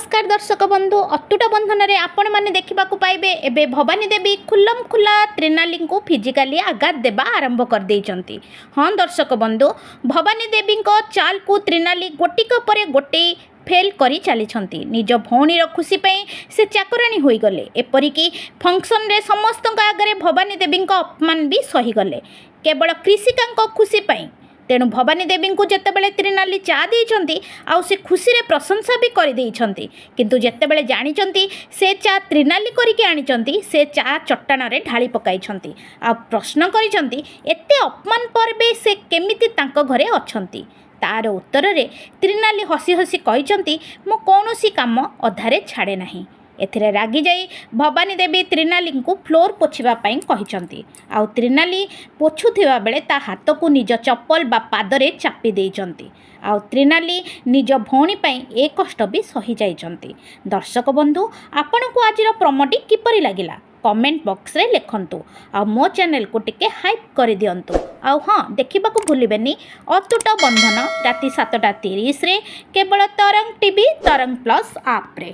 नमस्कार दर्शक बंधु अतुटा बंधन रे आपण माने देखा पाइबे एबे भवानी देवी खुल्लम खुला त्रिनाली को फिजिकाली आघात देवा आरंभ कर देइचंती। हाँ दर्शक बंधु भवानी देवी चाल को त्रिनाली गोटिक पर गोटे फेल करी चली निज भौणी खुशी से चाकराणी हो गले। एपरिकी फंक्शन रे समस्त आगे भवानी देवी अपमान भी सहीगले केवल कृषिका खुशी तेणु भवानी देवी को जितेबाला त्रिनाली चा देइचंती आउ से खुशी रे प्रशंसा भी कर देइचंती किंतु जितेबाला जानिचंती से चा त्रिनाली करिके आनिचंती से चा चट्टान रे ढाली पकाइचंती आ प्रश्न करिचंती एते अपमान पर बे से केमिति तांको घरे अछंती। तार उत्तर रे त्रिनाली हसी हसी कहिचंती मो कोनोसी काम अधारे छाड़े नाही। एथिरे रागी जाई भवानी देवी त्रिनाली को फ्लोर पोछिबा पई कहिचंती आउ त्रिनाली पोछुथिबा बेले ता हाथ को निज चप्पल बा पादरे चापी देइचंती आउ त्रिनाली निज भौणी पई ए कष्ट भी सही जाइचंती। दर्शक बंधु आपण को आजिर प्रोमोटी किपरि लागिला कमेंट बॉक्स रे लिखंतु आ मो चैनल को टिके हाइप कर दियंतु। आउ हाँ देखा भूलबेनी अतुटा बंधन राति 7:30 रे केवल तरंग टीवी तरंग प्लस आप रे।